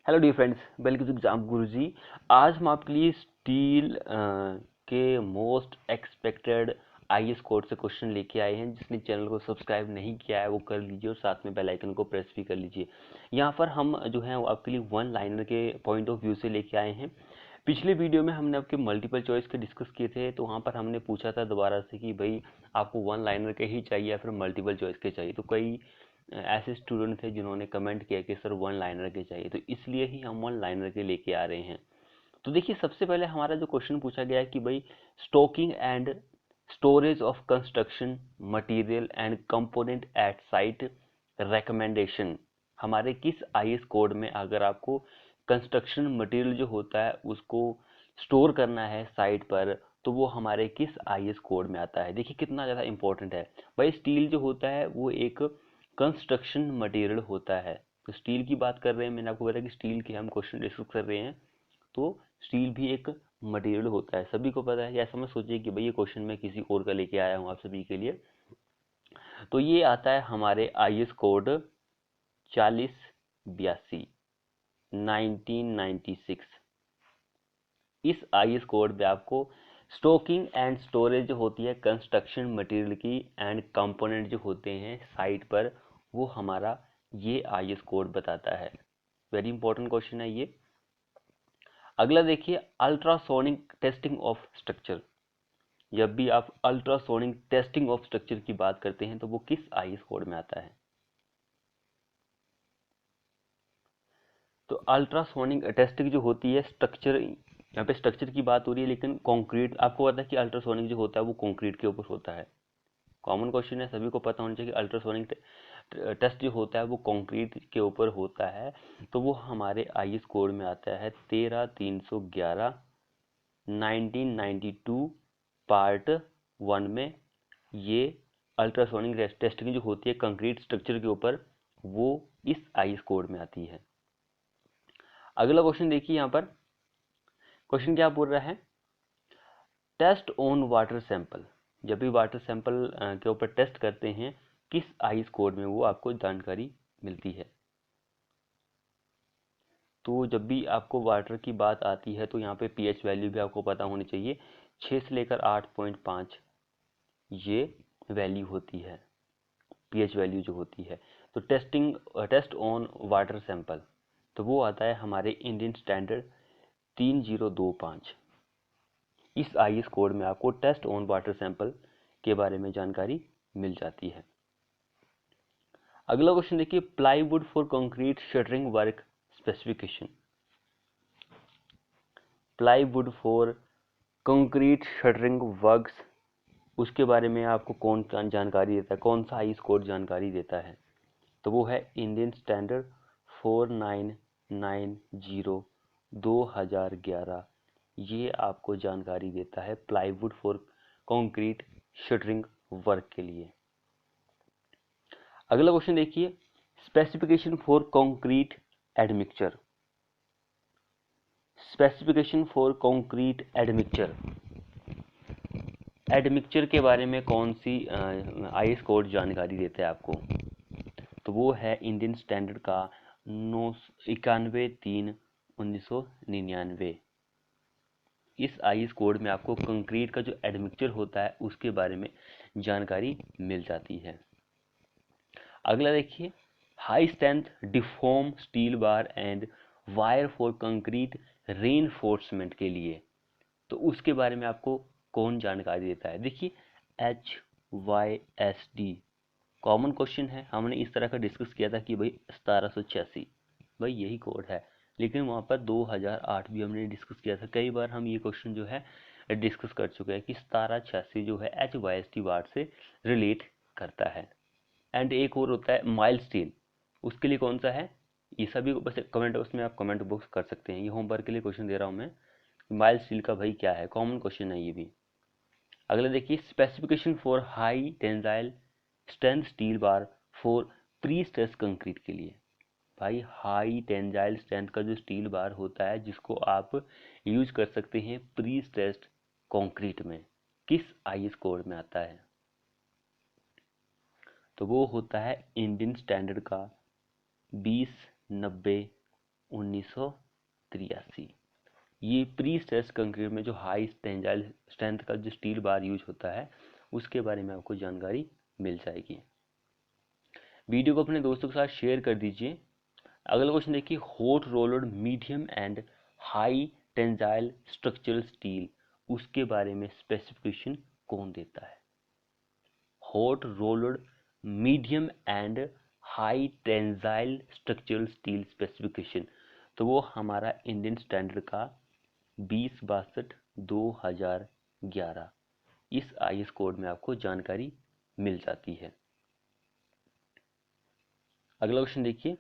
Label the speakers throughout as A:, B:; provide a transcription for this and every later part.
A: Hello dear friends, welcome to exam Guruji. आज हम आपके लिए स्टील के मोस्ट एक्सपेक्टेड आईएएस कोड से क्वेश्चन लेके आए हैं। जिसने चैनल को सब्सक्राइब नहीं किया है वो कर लीजिए और साथ में बेल आइकन को प्रेस भी कर लीजिए। यहाँ पर हम जो है वो आपके लिए वन लाइनर के पॉइंट ऑफ व्यू से लेके आए हैं। पिछले वीडियो में हमने आपके मल्टीपल चॉइस के डिस्कस किए थे, तो वहाँ पर हमने पूछा था दोबारा से कि भाई आपको वन लाइनर के ही चाहिए या फिर मल्टीपल चॉइस के चाहिए। तो कई ऐसे स्टूडेंट थे जिन्होंने कमेंट किया कि सर वन लाइनर के चाहिए, तो इसलिए ही हम वन लाइनर के लेके आ रहे हैं। तो देखिए, सबसे पहले हमारा जो क्वेश्चन पूछा गया है कि भाई stocking and storage of construction material and component at site recommendation. हमारे किस आईएएस कोड में अगर आपको कंस्ट्रक्शन मटेरियल जो होता है उसको स्टोर करना है साइट पर, तो वो हमारे किस आईएएस कोड में आता है। देखिए कितना ज़्यादा इंपॉर्टेंट है। भाई स्टील जो होता है वो एक कंस्ट्रक्शन मटेरियल होता है। तो स्टील की बात कर रहे हैं, मैंने आपको बताया कि स्टील के हम क्वेश्चन डिस्कस कर रहे हैं, तो स्टील भी एक मटेरियल होता है, सभी को पता है। ऐसा मत सोचिए कि भाई ये क्वेश्चन मैं किसी और का लेके आया हूँ आप सभी के लिए। तो ये आता है हमारे आईएएस कोड 4082 1996। इस आईएएस कोड में आपको स्टॉकिंग एंड स्टोरेज जो होती है कंस्ट्रक्शन मटेरियल की एंड कंपोनेंट जो होते हैं साइट पर, वो हमारा ये आईएएस कोड बताता है। वेरी इंपॉर्टेंट क्वेश्चन है ये। अगला देखिए, अल्ट्रासोनिक टेस्टिंग ऑफ स्ट्रक्चर। जब भी आप अल्ट्रासोनिक टेस्टिंग ऑफ स्ट्रक्चर की बात करते हैं तो वो किस आईएएस कोड में आता है। तो अल्ट्रासोनिक टेस्टिंग जो होती है स्ट्रक्चर, यहाँ पे स्ट्रक्चर की बात हो रही है, लेकिन कंक्रीट आपको पता है कि अल्ट्रासोनिक जो होता है वो कंक्रीट के ऊपर होता है। कॉमन क्वेश्चन है, सभी को पता होना चाहिए कि अल्ट्रासोनिक टेस्ट जो होता है वो कंक्रीट के ऊपर होता है। तो वो हमारे आईएएस कोड में आता है 13311 1992 पार्ट 1 में। ये अल्ट्रासोनिक टेस्टिंग जो होती है कंक्रीट स्ट्रक्चर के ऊपर, वो इस आईएएस कोड में आती है। अगला क्वेश्चन देखिए, यहाँ पर क्वेश्चन क्या बोल रहा है, टेस्ट ऑन वाटर सैंपल। जब भी वाटर सैंपल के ऊपर टेस्ट करते हैं किस आईएएस कोड में, वो आपको जानकारी मिलती है। तो जब भी आपको वाटर की बात आती है तो यहाँ पे पीएच वैल्यू भी आपको पता होनी चाहिए। 6 से लेकर 8.5 ये वैल्यू होती है, पीएच वैल्यू जो होती है। तो टेस्ट ऑन वाटर सैंपल, तो वो आता है हमारे इंडियन स्टैंडर्ड 3025। इस आईएएस कोड में आपको टेस्ट ऑन वाटर सैंपल के बारे में जानकारी मिल जाती है। अगला क्वेश्चन देखिए, plywood for concrete shuttering work specification. Plywood for concrete shuttering works, उसके बारे में आपको कौन जानकारी देता है, कौन सा आईएएस कोड जानकारी देता है। तो वो है इंडियन स्टैंडर्ड 4990 2011। ये आपको जानकारी देता है plywood for concrete shuttering work के लिए। अगला क्वेश्चन देखिए, specification for concrete admixture. Specification for concrete admixture, admixture के बारे में कौन सी आईएएस कोड जानकारी देता है आपको। तो वो है इंडियन स्टैंडर्ड का 91-3-1999। इस आईएएस कोड में आपको कंक्रीट का जो एडमिक्सचर होता है उसके बारे में जानकारी मिल जाती है। अगला देखिए, high strength deform steel bar and wire for concrete reinforcement के लिए, तो उसके बारे में आपको कौन जानकारी देता है। देखिए HYSD कॉमन क्वेश्चन है, हमने इस तरह का डिस्कस किया था कि भाई 1786 भाई यही कोड है, लेकिन वहाँ पर 2008 भी हमने डिस्कस किया था। कई बार हम ये क्वेश्चन जो है डिस्कस कर चुके हैं कि 1786 जो है HYSD वार्ड से रिलेट करता है। एंड एक और होता है माइल स्टील, उसके लिए कौन सा है, ये सभी को बस कमेंट बॉक्स में आप कमेंट बॉक्स कर सकते हैं। ये होमवर्क के लिए क्वेश्चन दे रहा हूँ मैं, माइल स्टील का भाई क्या है, कॉमन क्वेश्चन है ये भी। अगला देखिए, specification for high tensile strength steel bar for pre stress concrete के लिए। भाई हाई टेंसाइल स्ट्रेंथ का जो स्टील बार होता है जिसको आप यूज कर सकते हैं प्री स्ट्रेस्ड कंक्रीट में, किस आईएएस कोड में आता है। तो वो होता है इंडियन स्टैंडर्ड का 2090 1983। ये प्री स्ट्रेस कंक्रीट में जो हाई टेंजाइल स्ट्रेंथ का जो स्टील बार यूज होता है उसके बारे में आपको जानकारी मिल जाएगी। वीडियो को अपने दोस्तों के साथ शेयर कर दीजिए। अगला क्वेश्चन देखिए, hot rolled medium and high tensile structural steel, उसके बारे में स्पेसिफिकेशन कौन देता है? Hot rolled medium and high tensile structural steel specification, तो वो हमारा इंडियन स्टैंडर्ड का 20/2011 इस आईएस कोड में आपको जानकारी मिल जाती है। अगला क्वेश्चन देखिए,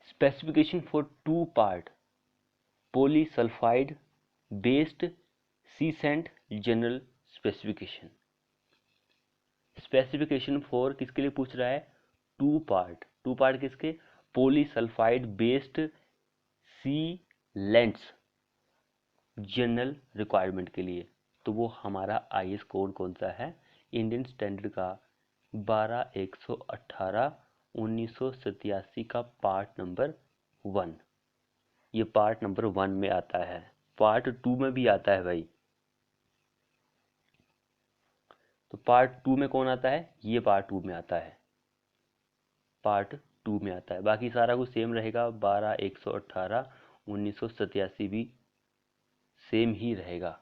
A: specification for 2 part polysulphide based sealant general specification. Specification for किसके लिए पूछ रहा है? 2 पार्ट किसके? Polysulphide based sealants general requirement के लिए। तो वो हमारा आईएस कोड कौन सा है? इंडियन स्टैंडर्ड का 12/118/1987 का पार्ट नंबर 1। ये पार्ट नंबर 1 में आता है, पार्ट 2 में भी आता है भाई। तो पार्ट 2 में कौन आता है? ये पार्ट 2 में आता है, पार्ट 2 में आता है। बाकी सारा कुछ सेम रहेगा, 12/118/1987 भी सेम ही रहेगा।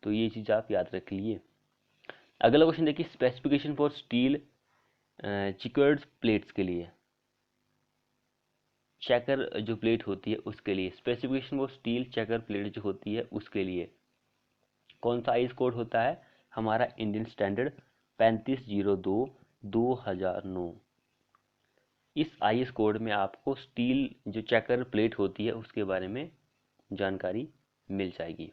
A: तो ये चीज आप याद रख लिए। अगला क्वेश्चन देखिए, स्पेसिफिकेशन फॉर स्टील चिकर्ड प्लेट्स के लिए, चेकर जो प्लेट होती है उसके लिए specification for steel checker plate जो होती है उसके लिए कौन सा आईएस कोड होता है? हमारा इंडियन स्टैंडर्ड 3502/2009। इस आईएस कोड में आपको स्टील जो चेकर प्लेट होती है उसके बारे में जानकारी मिल जाएगी।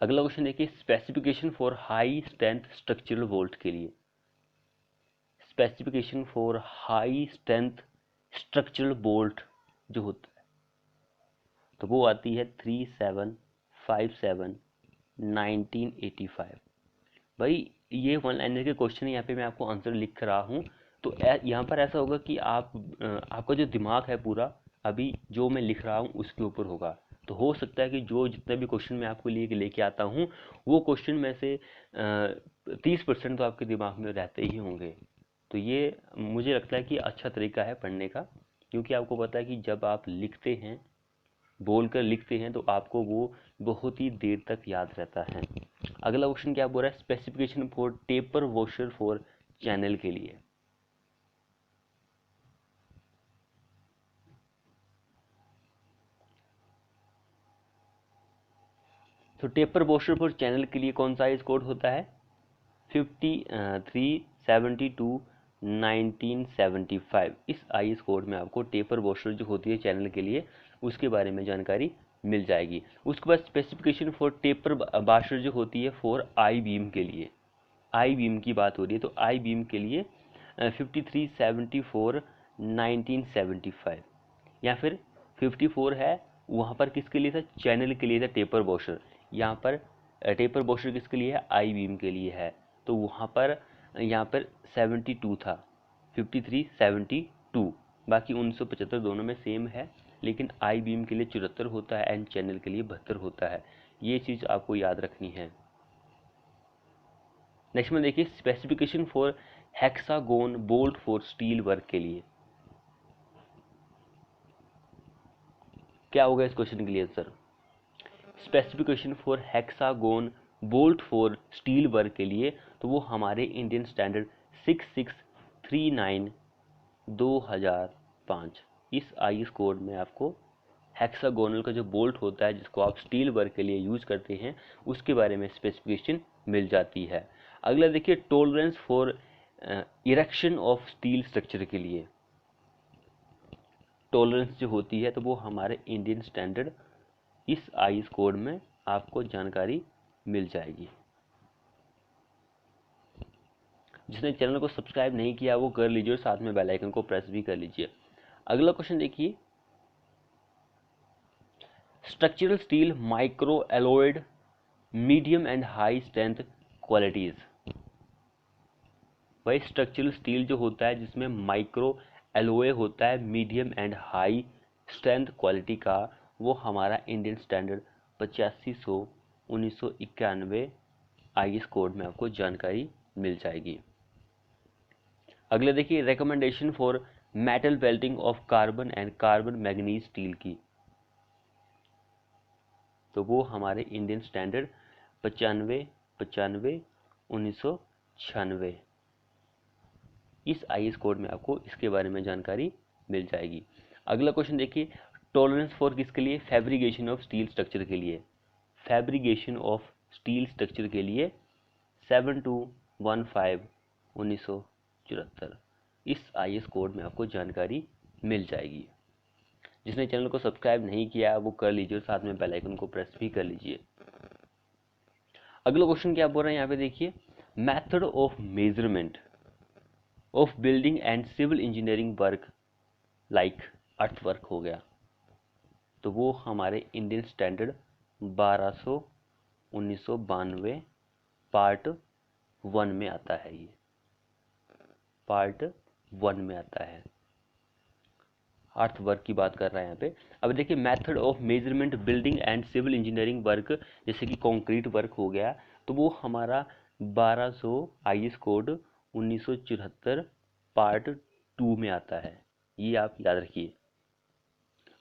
A: अगला क्वेश्चन देखिए, specification for high strength structural bolt के लिए, specification for high strength structural bolt जो होता है तो वो आती है 3757/1985। भाई ये वन लाइनर के क्वेश्चन है, यहाँ पे मैं आपको आंसर लिख रहा हूँ। तो यहाँ पर ऐसा होगा कि आपका जो दिमाग है पूरा अभी जो मैं लिख रहा हूँ उसके ऊपर होगा। तो हो सकता है कि जो जितने भी क्वेश्चन मैं आपको लेके आता हूँ वो क्वेश्चन में से 30% तो आपके दिमाग में रहते ही होंगे। तो ये मुझे लगता है कि अच्छा तरीका है पढ़ने का, क्योंकि आपको पता है कि जब आप लिखते हैं, बोलकर लिखते हैं, तो आपको वो बहुत ही देर तक याद रहता है। अगला क्वेश्चन क्या बोल रहा है? Specification for taper washer for channel के लिए, तो टेपर वॉशर फॉर चैनल के लिए कौन सा आईएस कोड होता है? 5372/1975। इस आईएस कोड में आपको टेपर वॉशर जो होती है चैनल के लिए उसके बारे में जानकारी मिल जाएगी। उसके बाद स्पेसिफिकेशन फॉर टेपर वॉशर जो होती है फॉर आई बीम के लिए, आई बीम की बात हो रही है तो आई बीम के लिए 5374/1975, या फिर 54 है वहाँ पर किसके लिए था? चैनल के लिए था टेपर वॉशर। यहाँ पर टेपर वॉशर किसके लिए है? आई बीम के लिए है। तो वहाँ पर यहाँ पर 72 था, 5372। बाकी 1975 दोनों में सेम है, लेकिन आई बीम के लिए 74 होता है एंड चैनल के लिए 72 होता है। ये चीज़ आपको याद रखनी है। नेक्स्ट में देखिए, specification for hexagon bolt for steel work के लिए, क्या होगा इस क्वेश्चन के लिए answer? Specification for hexagon bolt for steel work के लिए तो वो हमारे इंडियन स्टैंडर्ड 6639/2005 इस आईएस कोड में आपको हेक्सागोनल का जो बोल्ट होता है जिसको आप स्टील वर्क के लिए यूज करते हैं उसके बारे में स्पेसिफिकेशन मिल जाती है। अगला देखिए, tolerance for erection of steel structure के लिए, टॉलरेंस जो होती है तो वो हमारे इंडियन स्टैंडर्ड इस आईएस कोड में आपको जानकारी मिल जाएगी। जिसने चैनल को सब्सक्राइब नहीं किया वो कर लीजिए और साथ में बेल आइकन को प्रेस भी कर लीजिए। अगला क्वेश्चन देखिए, structural steel micro alloyed medium and high strength qualities. भाई स्ट्रक्चरल स्टील जो होता है जिसमें माइक्रो एलओए होता है medium and high strength quality का, वो हमारा इंडियन स्टैंडर्ड 8500 1991 आईएस कोड में आपको जानकारी मिल जाएगी। अगले देखिए recommendation for metal welding of carbon and carbon manganese steel की, तो वो हमारे इंडियन स्टैंडर्ड 95 1996 इस आईएस कोड में आपको इसके बारे में जानकारी मिल जाएगी। अगला क्वेश्चन देखिए टॉलरेंस फॉर किसके लिए, फैब्रिकेशन ऑफ स्टील स्ट्रक्चर के लिए, फैब्रिकेशन ऑफ स्टील स्ट्रक्चर के लिए 7215 1974 इस आईएस कोड में आपको जानकारी मिल जाएगी। जिसने चैनल को सब्सक्राइब नहीं किया वो कर लीजिए और साथ में बेल आइकन को प्रेस भी कर लीजिए। अगला क्वेश्चन क्या बोल रहे हैं यहाँ पे देखिए, method of measurement of building and civil engineering work like earth work हो गया, तो वो हमारे इंडियन स्टैंडर्ड 1200 1992 पार्ट 1 में आता है। ये पार्ट 1 में आता है, अर्थ वर्क की बात कर रहा है यहाँ पे। अब देखिए method of measurement building and civil engineering work, जैसे कि कंक्रीट वर्क हो गया, तो वो हमारा 1200 आईएस कोड 1974 पार्ट 2 में आता है, ये आप याद रखिए।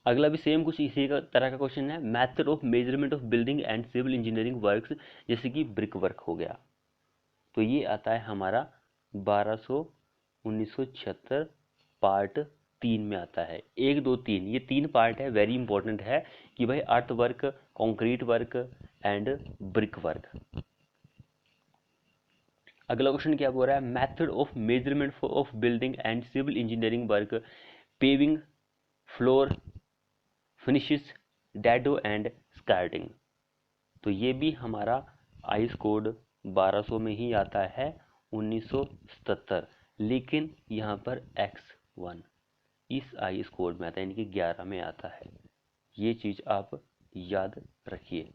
A: अगला भी सेम कुछ इसी का तरह का क्वेश्चन है, method of measurement of building and civil engineering works, जैसे कि ब्रिक वर्क हो गया, तो ये आता है हमारा 1200 1976 पार्ट 3 में आता है। 1 2 3 ये 3 पार्ट है, वेरी इंपॉर्टेंट है कि भाई earth work, concrete work and brick work. अगला क्वेश्चन क्या बोल रहा है, method of measurement of building and civil engineering work, paving, floor finishes, dado and skirting, तो ये भी हमारा आईएस कोड 1200 में ही आता है 1977, लेकिन यहाँ पर X1 इस आईएस कोड में आता है, यानी कि 11 में आता है। ये चीज आप याद रखिए।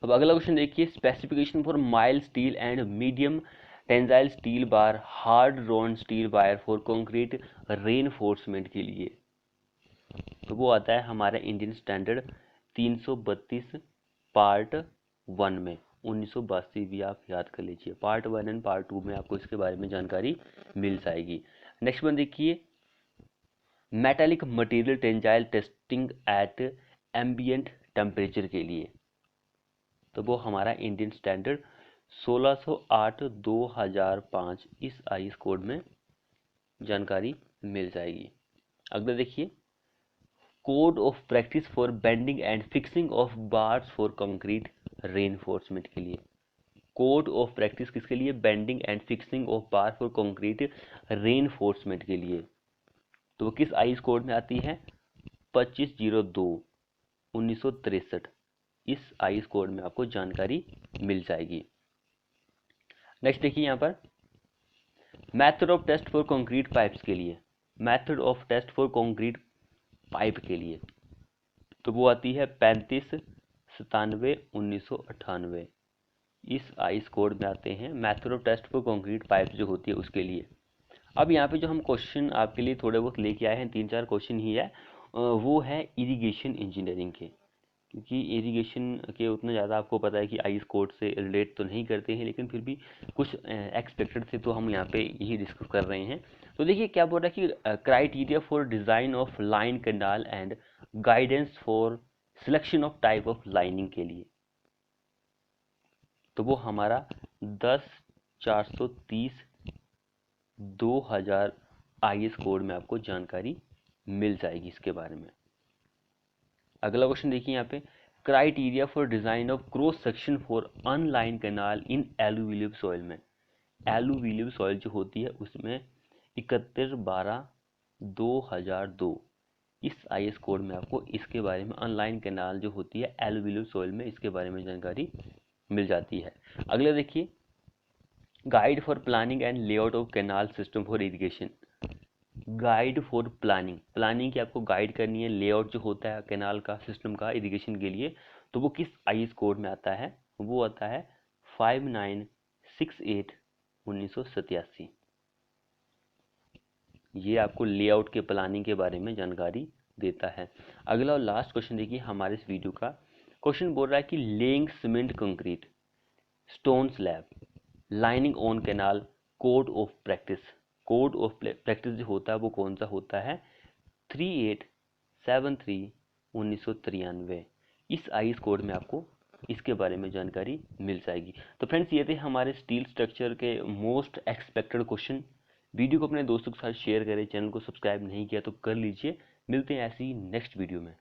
A: अब अगला क्वेश्चन देखिए, specification for mild steel and medium tensile steel bar hard drawn steel wire for concrete reinforcement के लिए, तो वो आता है हमारा इंडियन स्टैंडर्ड 332 पार्ट 1 में 1982 भी आप याद कर लीजिए। पार्ट 1 एंड पार्ट 2 में आपको इसके बारे में जानकारी मिल जाएगी। नेक्स्ट वन देखिए, metallic material tensile testing at ambient temperature के लिए, तो वो हमारा इंडियन स्टैंडर्ड 1608 2005 इस आईएस कोड में जानकारी मिल जाएगी। अगला देखिए, code of practice for bending and fixing of bars for concrete reinforcement के लिए, कोड ऑफ प्रैक्टिस किसके लिए, bending and fixing of bar for concrete reinforcement के लिए, तो वो किस आईएस कोड में आती है, 2502 1963 इस आईएस कोड में आपको जानकारी मिल जाएगी। नेक्स्ट देखिए यहाँ पर method of test for concrete pipes के लिए, method of test for concrete pipe के लिए, तो वो आती है 3597 1998 इस आईएस कोड में आते हैं method of test for concrete pipe जो होती है उसके लिए। अब यहाँ पे जो हम क्वेश्चन आपके लिए थोड़े बहुत लेके आए हैं, 3-4 क्वेश्चन ही है, वो है इरिगेशन इंजीनियरिंग के, क्योंकि इरिगेशन के उतना ज़्यादा आपको पता है कि आईएस कोड से रिलेट तो नहीं करते हैं, लेकिन फिर भी कुछ एक्सपेक्टेड थे तो हम यहाँ पे यही डिस्कस कर रहे हैं। तो देखिए क्या बोल रहा है कि criteria for design of line canal and guidance for selection of type of lining के लिए, तो वो हमारा 10/430 2000 आईएस कोड में आपको जानकारी मिल जाएगी इसके बारे में। अगला क्वेश्चन देखिए यहाँ पे, criteria for design of cross section for online canal in alluvial soil में, एलुवियल सॉइल जो होती है उसमें 31/12/2002 इस आईएस कोड में आपको इसके बारे में अनलाइन कैनाल जो होती है एलुवियल सॉइल में इसके बारे में जानकारी मिल जाती है। अगला देखिए, guide for planning and layout of canal system for irrigation, guide for planning, planning की आपको गाइड करनी है, लेआउट जो होता है कैनाल का सिस्टम का इरिगेशन के लिए, तो वो किस आईएस कोड में आता है, वो आता है 5968 1987 ये आपको लेआउट के प्लानिंग के बारे में जानकारी देता है। अगला और लास्ट क्वेश्चन देखिए हमारे इस वीडियो का। क्वेश्चन बोल रहा है कि laying cement concrete stone slab lining on canal code of practice. Code of practice जो होता है वो कौन सा होता है? 3873/1993। इस आईएस कोड में आपको इसके बारे में जानकारी मिल जाएगी। तो फ्रेंड्स ये थे हमारे स्टील स्ट्रक्चर के मोस्ट एक्सपेक्टेड क्वेश्चन। वीडियो को अपने दोस्तों के साथ शेयर करें, चैनल को सब्सक्राइब नहीं किया तो कर लीजिए। मिलते हैं ऐसी नेक्स्ट वीडियो में।